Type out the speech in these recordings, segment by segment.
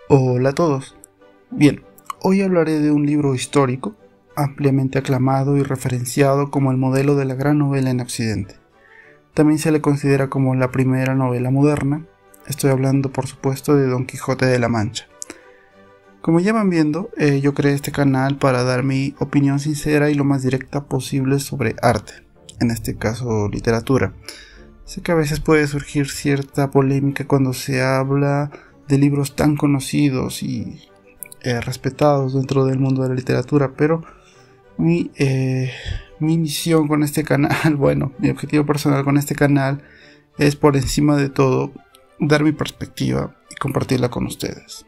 Hola a todos. Bien, hoy hablaré de un libro histórico, ampliamente aclamado y referenciado como el modelo de la gran novela en Occidente. También se le considera como la primera novela moderna. Estoy hablando, por supuesto, de Don Quijote de la Mancha. Como ya van viendo, yo creé este canal para dar mi opinión sincera y lo más directa posible sobre arte, en este caso literatura. Sé que a veces puede surgir cierta polémica cuando se habla de libros tan conocidos y respetados dentro del mundo de la literatura, pero mi misión con este canal, bueno, mi objetivo personal con este canal es por encima de todo dar mi perspectiva y compartirla con ustedes.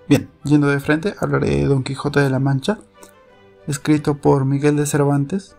Bien, yendo de frente, hablaré de Don Quijote de la Mancha, escrito por Miguel de Cervantes,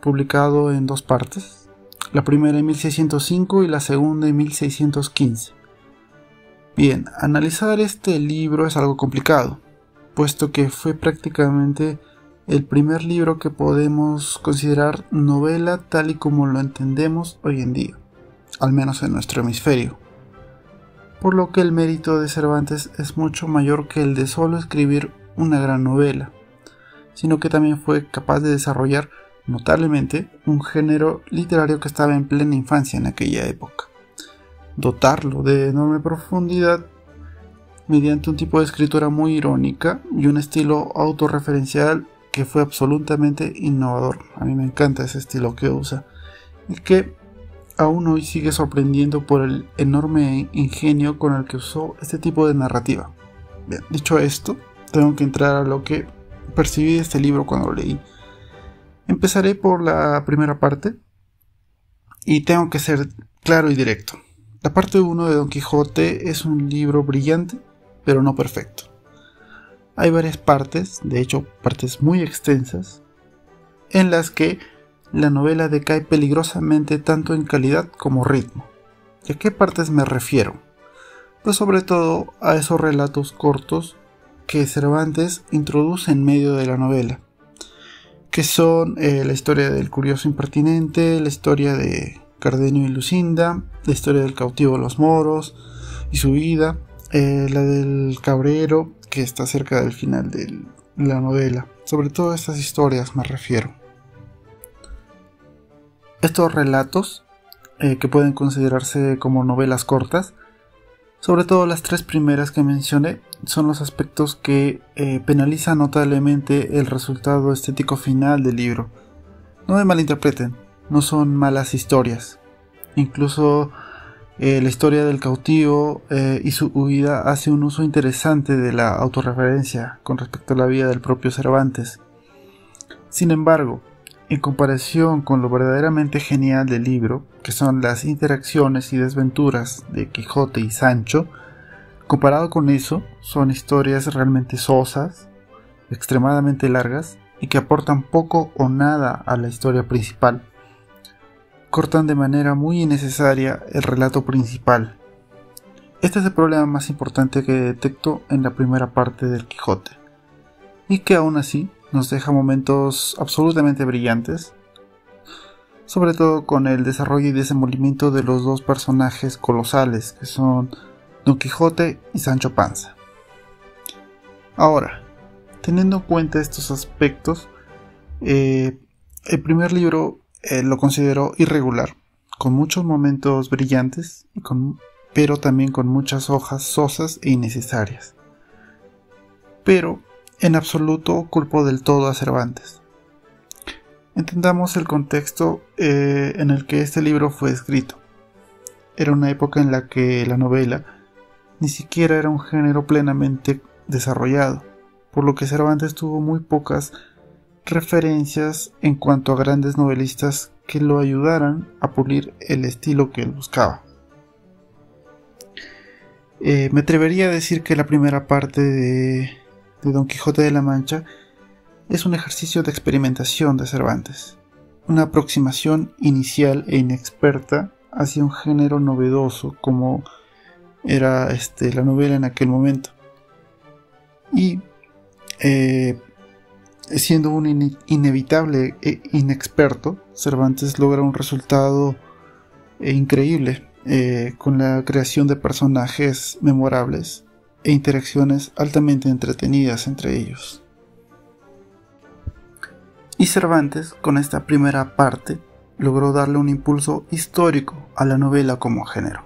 publicado en dos partes, la primera en 1605 y la segunda en 1615. Bien, analizar este libro es algo complicado, puesto que fue prácticamente el primer libro que podemos considerar novela tal y como lo entendemos hoy en día, al menos en nuestro hemisferio. Por lo que el mérito de Cervantes es mucho mayor que el de solo escribir una gran novela, sino que también fue capaz de desarrollar notablemente un género literario que estaba en plena infancia en aquella época. Dotarlo de enorme profundidad mediante un tipo de escritura muy irónica y un estilo autorreferencial que fue absolutamente innovador. A mí me encanta ese estilo que usa y que aún hoy sigue sorprendiendo por el enorme ingenio con el que usó este tipo de narrativa. Bien, dicho esto, tengo que entrar a lo que percibí de este libro cuando lo leí. Empezaré por la primera parte y tengo que ser claro y directo. La parte 1 de Don Quijote es un libro brillante, pero no perfecto. Hay varias partes, de hecho partes muy extensas, en las que la novela decae peligrosamente tanto en calidad como ritmo. ¿Y a qué partes me refiero? Pues sobre todo a esos relatos cortos que Cervantes introduce en medio de la novela, que son la historia del curioso impertinente, la historia de Cardenio y Lucinda, la historia del cautivo de los moros y su vida, la del cabrero, que está cerca del final de la novela. Sobre todo estas historias me refiero. Estos relatos, que pueden considerarse como novelas cortas, sobre todo las tres primeras que mencioné, son los aspectos que penalizan notablemente el resultado estético final del libro. No me malinterpreten, no son malas historias. Incluso la historia del cautivo y su huida hace un uso interesante de la autorreferencia con respecto a la vida del propio Cervantes. Sin embargo, en comparación con lo verdaderamente genial del libro, que son las interacciones y desventuras de Quijote y Sancho, comparado con eso, son historias realmente sosas, extremadamente largas y que aportan poco o nada a la historia principal. Cortan de manera muy innecesaria el relato principal. Este es el problema más importante que detecto en la primera parte del Quijote, y que aún así nos deja momentos absolutamente brillantes, sobre todo con el desarrollo y desenvolvimiento de los dos personajes colosales que son Don Quijote y Sancho Panza. Ahora, teniendo en cuenta estos aspectos, el primer libro lo considero irregular, con muchos momentos brillantes, pero también con muchas hojas sosas e innecesarias. Pero en absoluto culpo del todo a Cervantes. Entendamos el contexto en el que este libro fue escrito. Era una época en la que la novela ni siquiera era un género plenamente desarrollado, por lo que Cervantes tuvo muy pocas referencias en cuanto a grandes novelistas que lo ayudaran a pulir el estilo que él buscaba. Me atrevería a decir que la primera parte de Don Quijote de la Mancha es un ejercicio de experimentación de Cervantes, una aproximación inicial e inexperta hacia un género novedoso como era la novela en aquel momento. Y siendo un inevitable e inexperto, Cervantes logra un resultado increíble con la creación de personajes memorables e interacciones altamente entretenidas entre ellos. Y Cervantes, con esta primera parte, logró darle un impulso histórico a la novela como género.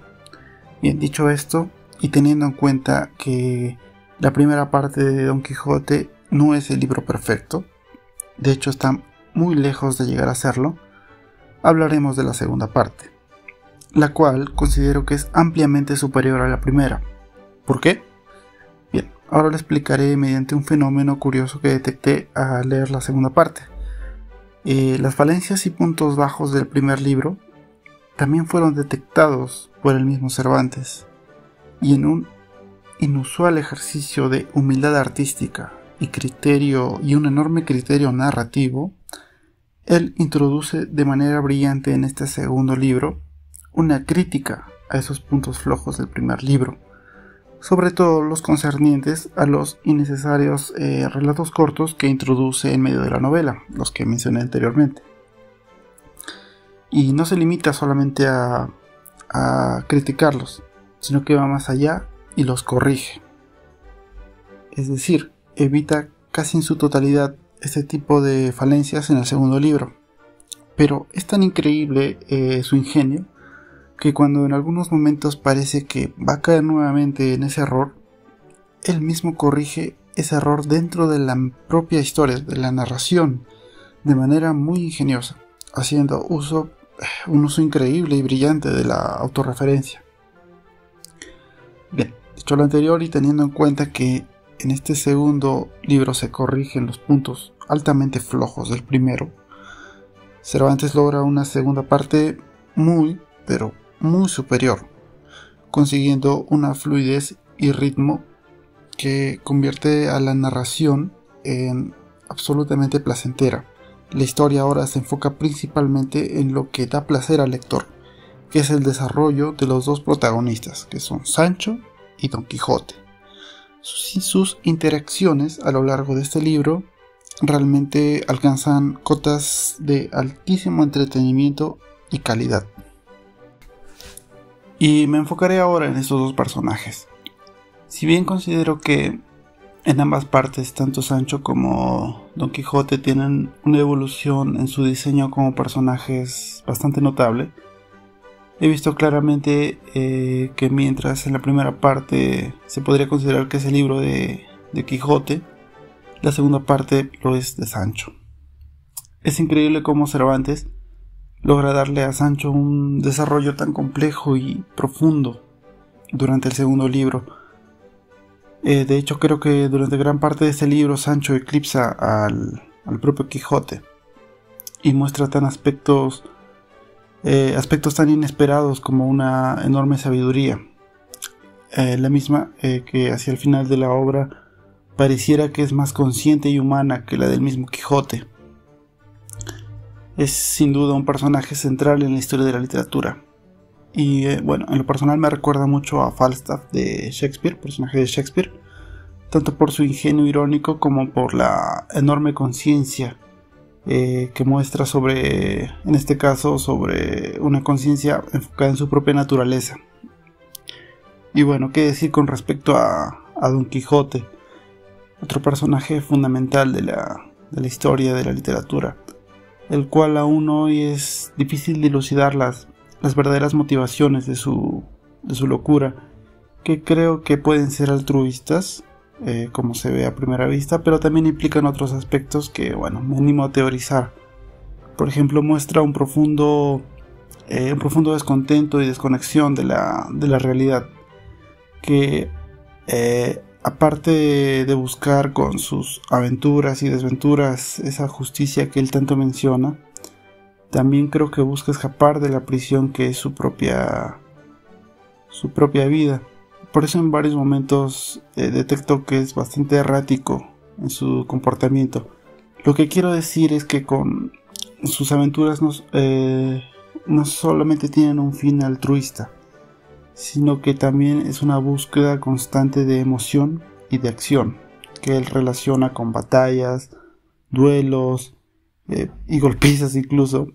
Bien, dicho esto, y teniendo en cuenta que la primera parte de Don Quijote no es el libro perfecto, de hecho está muy lejos de llegar a serlo, hablaremos de la segunda parte, la cual considero que es ampliamente superior a la primera. ¿Por qué? Bien, ahora lo explicaré mediante un fenómeno curioso que detecté al leer la segunda parte. Las falencias y puntos bajos del primer libro también fueron detectados por el mismo Cervantes, y en un inusual ejercicio de humildad artística y un enorme criterio narrativo, él introduce de manera brillante en este segundo libro una crítica a esos puntos flojos del primer libro, sobre todo los concernientes a los innecesarios relatos cortos que introduce en medio de la novela, los que mencioné anteriormente. Y no se limita solamente a criticarlos, sino que va más allá y los corrige. Es decir, evita casi en su totalidad este tipo de falencias en el segundo libro. Pero es tan increíble su ingenio, que cuando en algunos momentos parece que va a caer nuevamente en ese error, él mismo corrige ese error dentro de la propia historia, de la narración, de manera muy ingeniosa, haciendo un uso increíble y brillante de la autorreferencia. Bien, dicho lo anterior y teniendo en cuenta que en este segundo libro se corrigen los puntos altamente flojos del primero, Cervantes logra una segunda parte pero muy superior, consiguiendo una fluidez y ritmo que convierte a la narración en absolutamente placentera. La historia ahora se enfoca principalmente en lo que da placer al lector, que es el desarrollo de los dos protagonistas, que son Sancho y Don Quijote. Sus interacciones a lo largo de este libro realmente alcanzan cotas de altísimo entretenimiento y calidad. Y me enfocaré ahora en estos dos personajes. Si bien considero que en ambas partes, tanto Sancho como Don Quijote tienen una evolución en su diseño como personajes bastante notable, he visto claramente que mientras en la primera parte se podría considerar que es el libro de Quijote, la segunda parte lo es de Sancho. Es increíble cómo Cervantes logra darle a Sancho un desarrollo tan complejo y profundo durante el segundo libro. De hecho, creo que durante gran parte de este libro Sancho eclipsa al propio Quijote y muestra aspectos tan inesperados como una enorme sabiduría, la misma que hacia el final de la obra pareciera que es más consciente y humana que la del mismo Quijote. Es sin duda un personaje central en la historia de la literatura. Y bueno, en lo personal me recuerda mucho a Falstaff de Shakespeare, personaje de Shakespeare, tanto por su ingenio irónico como por la enorme conciencia que muestra en este caso, sobre una conciencia enfocada en su propia naturaleza. Y bueno, qué decir con respecto a Don Quijote, otro personaje fundamental de la historia de la literatura, el cual aún hoy es difícil dilucidar las verdaderas motivaciones de su locura, que creo que pueden ser altruistas, como se ve a primera vista, pero también implican otros aspectos que, bueno, me animo a teorizar. Por ejemplo, muestra un profundo descontento y desconexión de la realidad, que aparte de buscar con sus aventuras y desventuras esa justicia que él tanto menciona, también creo que busca escapar de la prisión que es su propia vida. Por eso en varios momentos detecto que es bastante errático en su comportamiento. Lo que quiero decir es que con sus aventuras no solamente tienen un fin altruista, sino que también es una búsqueda constante de emoción y de acción, que él relaciona con batallas, duelos y golpizas incluso,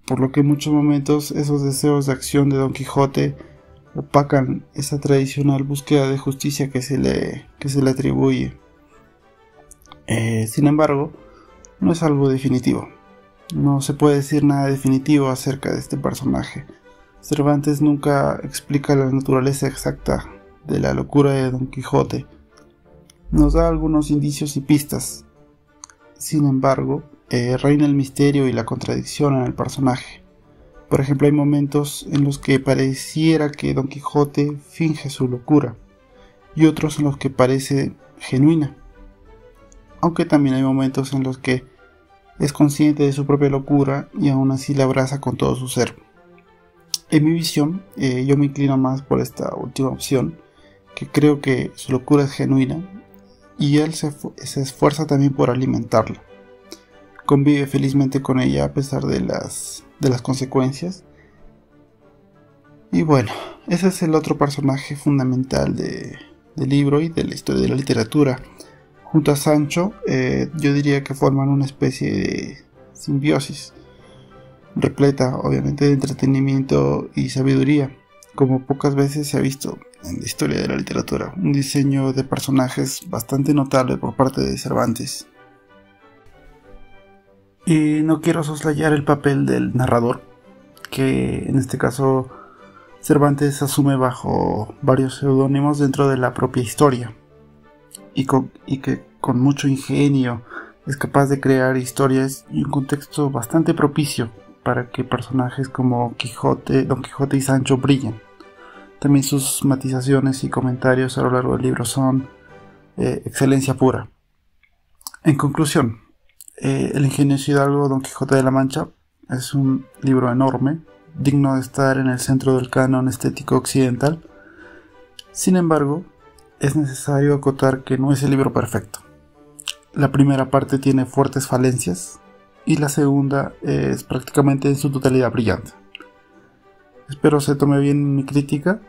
por lo que en muchos momentos esos deseos de acción de Don Quijote opacan esa tradicional búsqueda de justicia que se le atribuye. Sin embargo, no es algo definitivo. No se puede decir nada definitivo acerca de este personaje. Cervantes nunca explica la naturaleza exacta de la locura de Don Quijote. Nos da algunos indicios y pistas. Sin embargo, reina el misterio y la contradicción en el personaje. Por ejemplo, hay momentos en los que pareciera que Don Quijote finge su locura, y otros en los que parece genuina. Aunque también hay momentos en los que es consciente de su propia locura y aún así la abraza con todo su ser. En mi visión, yo me inclino más por esta última opción, que creo que su locura es genuina y él se esfuerza también por alimentarla. Convive felizmente con ella a pesar de las consecuencias. Y bueno, ese es el otro personaje fundamental del libro y de la historia de la literatura. Junto a Sancho, yo diría que forman una especie de simbiosis, repleta obviamente de entretenimiento y sabiduría, como pocas veces se ha visto en la historia de la literatura. Un diseño de personajes bastante notable por parte de Cervantes. Y no quiero soslayar el papel del narrador, que en este caso Cervantes asume bajo varios seudónimos dentro de la propia historia, y que con mucho ingenio es capaz de crear historias y un contexto bastante propicio para que personajes como Don Quijote y Sancho brillen. También sus matizaciones y comentarios a lo largo del libro son excelencia pura. En conclusión, El ingenioso hidalgo Don Quijote de la Mancha es un libro enorme, digno de estar en el centro del canon estético occidental. Sin embargo, es necesario acotar que no es el libro perfecto. La primera parte tiene fuertes falencias y la segunda es prácticamente en su totalidad brillante. Espero se tome bien mi crítica.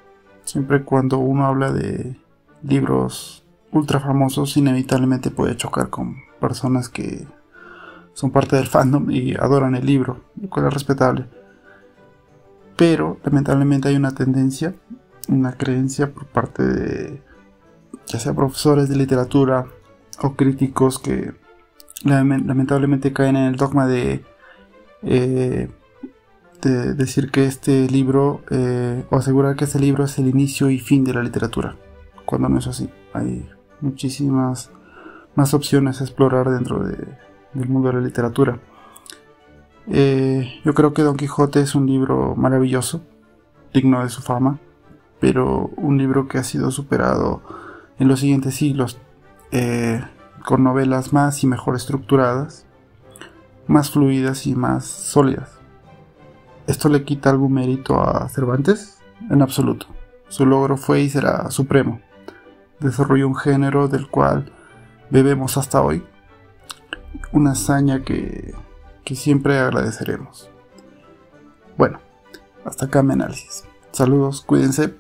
Siempre cuando uno habla de libros ultra famosos, inevitablemente puede chocar con personas que son parte del fandom y adoran el libro, lo cual es respetable. Pero lamentablemente hay una tendencia, una creencia por parte de ya sea profesores de literatura o críticos que lamentablemente caen en el dogma de decir que este libro o asegurar que este libro es el inicio y fin de la literatura, cuando no es así. Hay muchísimas más opciones a explorar dentro del mundo de la literatura. Yo creo que Don Quijote es un libro maravilloso, digno de su fama, pero un libro que ha sido superado en los siguientes siglos, con novelas más y mejor estructuradas, más fluidas y más sólidas. ¿Esto le quita algún mérito a Cervantes? En absoluto. Su logro fue y será supremo. Desarrolló un género del cual bebemos hasta hoy, una hazaña que siempre agradeceremos. Bueno, hasta acá mi análisis. Saludos, cuídense.